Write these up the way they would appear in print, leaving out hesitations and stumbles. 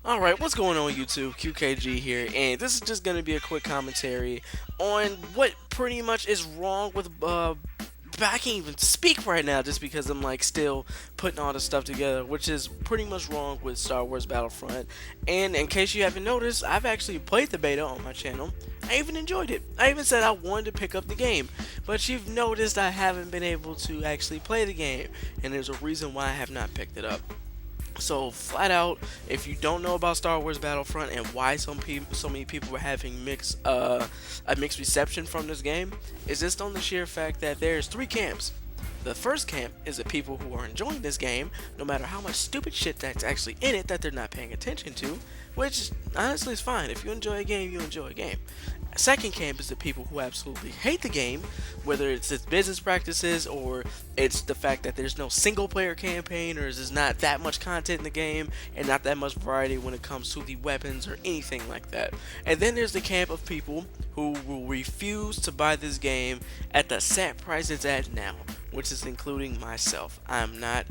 Alright, what's going on YouTube? QKG here, and this is just going to be a quick commentary on what pretty much is wrong with, I can't even speak right now just because I'm like still putting all this stuff together, which is pretty much wrong with Star Wars Battlefront. And in case you haven't noticed, I've actually played the beta on my channel. I even enjoyed it. I even said I wanted to pick up the game, but you've noticed I haven't been able to actually play the game, and there's a reason why I have not picked it up. So flat out, if you don't know about Star Wars Battlefront and why so many people were having a mixed reception from this game, is just on the sheer fact that there's three camps. The first camp is the people who are enjoying this game, no matter how much stupid shit that's actually in it that they're not paying attention to, which honestly is fine. If you enjoy a game, you enjoy a game. Second camp is the people who absolutely hate the game, whether it's its business practices or it's the fact that there's no single player campaign or there's not that much content in the game and not that much variety when it comes to the weapons or anything like that. And then there's the camp of people who will refuse to buy this game at the set price it's at now, which is including myself. I'm not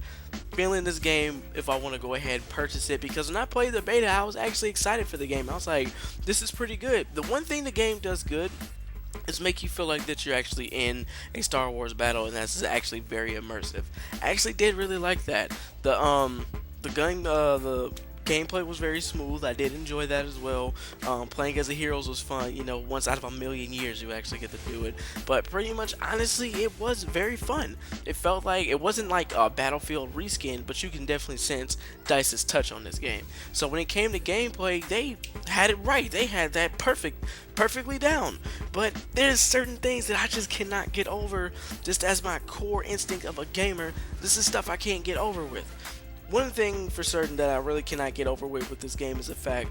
feeling this game if I want to go ahead and purchase it, because when I played the beta I was actually excited for the game. I was like, this is pretty good. The one thing the game does good is make you feel like that you're actually in a Star Wars battle, and that's actually very immersive. I actually did really like that. The gameplay was very smooth. I did enjoy that as well. Playing as the heroes was fun. You know, once out of a million years you actually get to do it. But pretty much, honestly, it was very fun. It felt like, it wasn't like a Battlefield reskin, but you can definitely sense DICE's touch on this game. So when it came to gameplay, they had it right. They had that perfectly down. But there's certain things that I just cannot get over, just as my core instinct of a gamer. This is stuff I can't get over with. One thing for certain that I really cannot get over with this game is the fact,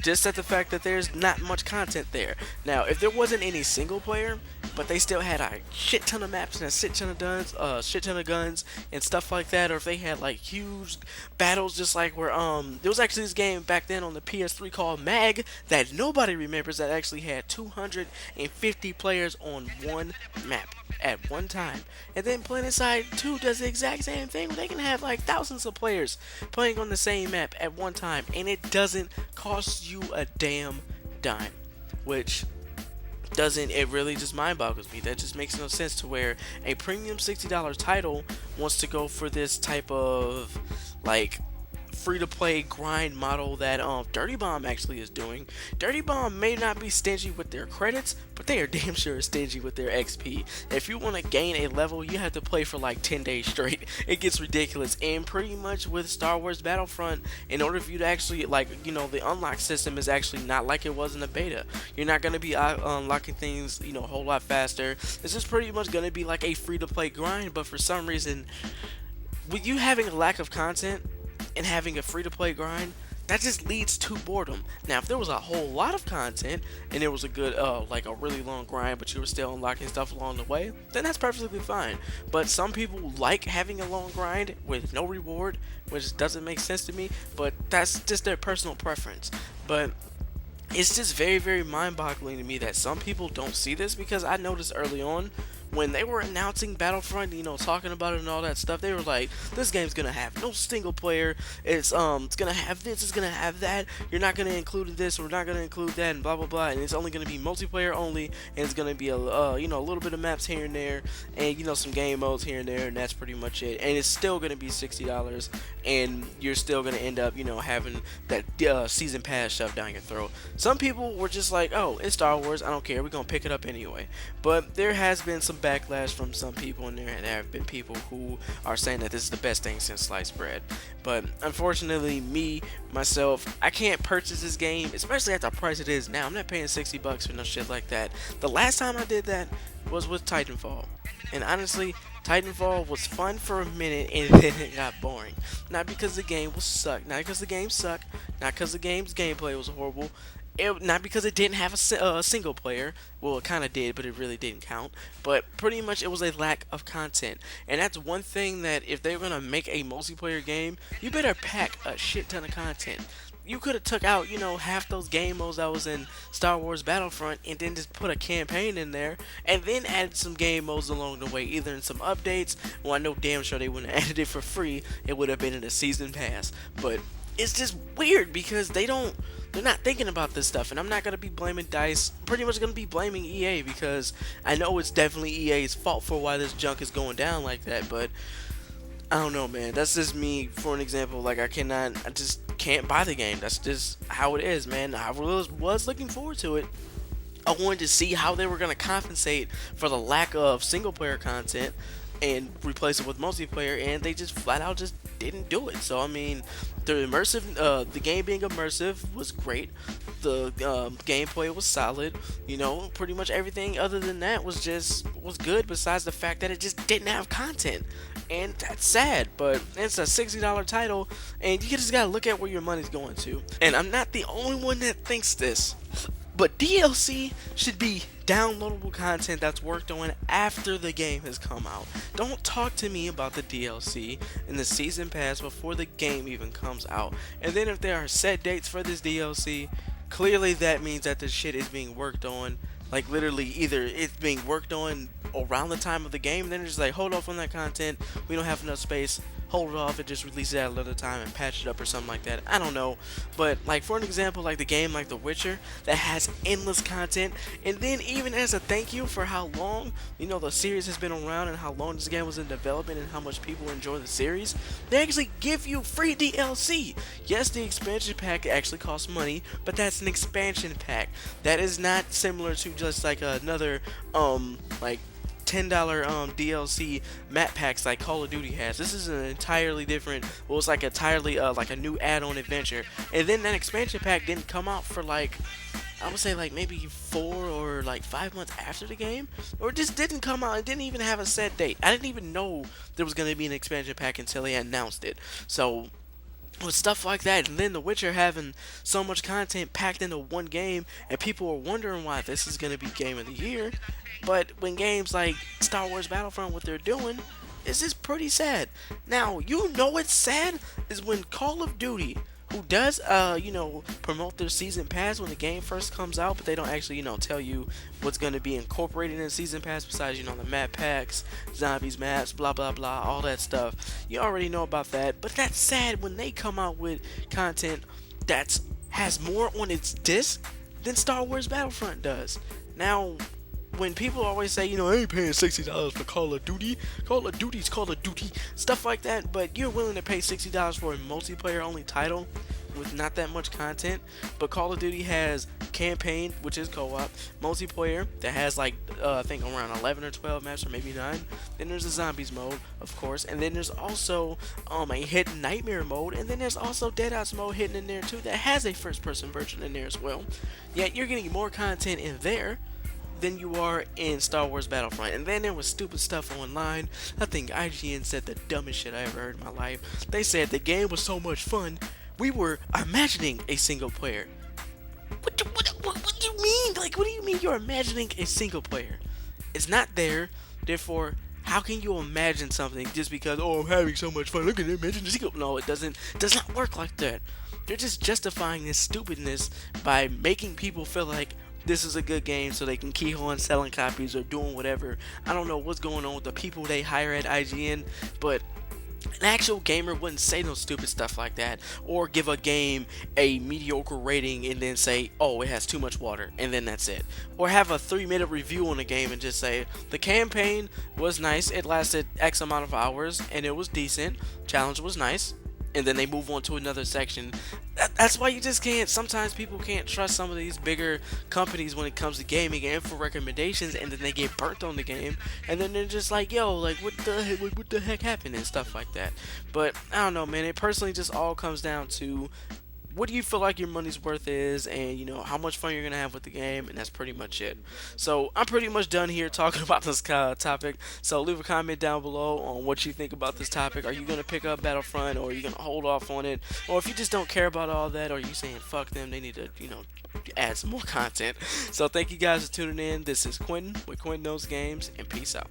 just at the fact that there's not much content there. Now, if there wasn't any single player, but they still had a shit ton of maps and a shit ton of guns and stuff like that, or if they had like huge battles, just like where there was actually this game back then on the PS3 called Mag that nobody remembers, that actually had 250 players on one map at one time. And then PlanetSide 2 does the exact same thing, where they can have like thousands of players playing on the same map at one time, and it doesn't cost you a damn dime, which doesn't, it really just mind boggles me. That just makes no sense, to where a premium $60 title wants to go for this type of like free to play grind model that Dirty Bomb actually is doing. Dirty Bomb may not be stingy with their credits, but they are damn sure stingy with their XP. If you want to gain a level, you have to play for like 10 days straight. It gets ridiculous. And pretty much with Star Wars Battlefront, in order for you to actually, like, you know, the unlock system is actually not like it was in the beta. You're not going to be unlocking things, you know, a whole lot faster. This is pretty much going to be like a free to play grind, but for some reason, with you having a lack of content and having a free-to-play grind, that just leads to boredom. Now, if there was a whole lot of content and it was a good, like a really long grind, but you were still unlocking stuff along the way, then that's perfectly fine. But some people like having a long grind with no reward, which doesn't make sense to me, but that's just their personal preference. But it's just very, very mind-boggling to me that some people don't see this, because I noticed early on when they were announcing Battlefront, you know, talking about it and all that stuff, they were like, this game's gonna have no single player, it's gonna have this, it's gonna have that, you're not gonna include this, we're not gonna include that, and blah blah blah, and it's only gonna be multiplayer only, and it's gonna be a you know, a little bit of maps here and there, and you know, some game modes here and there, and that's pretty much it. And it's still gonna be $60, and you're still gonna end up, you know, having that season pass shoved down your throat. Some people were just like, oh, it's Star Wars, I don't care, we're gonna pick it up anyway. But there has been some backlash from some people in there, and there have been people who are saying that this is the best thing since sliced bread. But unfortunately, myself, I can't purchase this game, especially at the price it is now. I'm not paying $60 for no shit like that. The last time I did that was with Titanfall, and honestly, Titanfall was fun for a minute, and then it got boring. Not because the game was suck, not because the game sucked, not because the game's gameplay was horrible. Not because it didn't have a single player. Well, it kind of did, but it really didn't count. But pretty much it was a lack of content. And that's one thing, that if they're going to make a multiplayer game, you better pack a shit ton of content. You could have took out, you know, half those game modes that was in Star Wars Battlefront, and then just put a campaign in there, and then added some game modes along the way, either in some updates. Well, I know damn sure they wouldn't have added it for free. It would have been in a season pass. But it's just weird because they're not thinking about this stuff. And I'm not gonna be blaming Dice. I'm pretty much gonna be blaming EA because I know it's definitely EA's fault for why this junk is going down like that. But I don't know, man. That's just me for an example. Like I just can't buy the game. That's just how it is, man. I was looking forward to it. I wanted to see how they were going to compensate for the lack of single player content and replace it with multiplayer, and they just flat out just didn't do it. So I mean, the game being immersive was great. The gameplay was solid. Pretty much everything other than that was good. Besides the fact that it just didn't have content, and that's sad. But it's a $60 title, and you just gotta look at where your money's going to. And I'm not the only one that thinks this. But DLC should be downloadable content that's worked on after the game has come out. Don't talk to me about the DLC and the season pass before the game even comes out. And then if there are set dates for this DLC, clearly that means that the shit is being worked on. Like literally either it's being worked on around the time of the game, and then it's just like, hold off on that content, we don't have enough space, hold it off and just release it at another time and patch it up or something like that. I don't know. But like for an example, like the game like The Witcher that has endless content, and then even as a thank you for how long the series has been around and how long this game was in development and how much people enjoy the series, they actually give you free DLC. Yes, the expansion pack actually costs money, but that's an expansion pack. That is not similar to just like another like $10 DLC map packs like Call of Duty has. This is an entirely different, well, it's like entirely like a new add-on adventure. And then that expansion pack didn't come out for like, I would say like maybe 4 or like 5 months after the game, or it just didn't come out. It didn't even have a set date. I didn't even know there was going to be an expansion pack until they announced it. So with stuff like that, and then The Witcher having so much content packed into one game, and people are wondering why this is going to be Game of the Year. But when games like Star Wars Battlefront, what they're doing, is just pretty sad. Now, it's sad is when Call of Duty, who does, promote their season pass when the game first comes out, but they don't actually, tell you what's going to be incorporated in the season pass besides, the map packs, zombies maps, blah, blah, blah, all that stuff. You already know about that, but that's sad when they come out with content that has more on its disc than Star Wars Battlefront does. Now, when people always say, I ain't paying $60 for Call of Duty, Call of Duty's Call of Duty, stuff like that, but you're willing to pay $60 for a multiplayer only title with not that much content. But Call of Duty has campaign, which is co-op, multiplayer that has like I think around 11 or 12 maps, or maybe 9. Then there's a zombies mode, of course, and then there's also a hidden nightmare mode, and then there's also Deadouts mode hidden in there too that has a first person version in there as well. Yet you're getting more content in there than you are in Star Wars Battlefront. And then there was stupid stuff online. I think IGN said the dumbest shit I ever heard in my life. They said the game was so much fun, we were imagining a single player. What do you mean? Like, what do you mean you're imagining a single player? It's not there, therefore, how can you imagine something just because, oh, I'm having so much fun, look at it, imagine the single. No, it does not work like that. They're just justifying this stupidness by making people feel like this is a good game so they can keep on selling copies or doing whatever. I don't know what's going on with the people they hire at IGN, but an actual gamer wouldn't say no stupid stuff like that, or give a game a mediocre rating and then say, oh, it has too much water, and then that's it. Or have a 3-minute review on a game and just say, the campaign was nice, it lasted X amount of hours, and it was decent, challenge was nice, and then they move on to another section. That's why you just can't, sometimes people can't trust some of these bigger companies when it comes to gaming and for recommendations, and then they get burnt on the game, and then they're just like, yo, like what the heck happened and stuff like that. But I don't know, man, it personally just all comes down to what do you feel like your money's worth is, and how much fun you're gonna have with the game, and that's pretty much it. So I'm pretty much done here talking about this topic. So leave a comment down below on what you think about this topic. Are you gonna pick up Battlefront, or are you gonna hold off on it? Or if you just don't care about all that, or are you saying fuck them, they need to add some more content. So thank you guys for tuning in. This is Quentin with Quentin Knows Games, and peace out.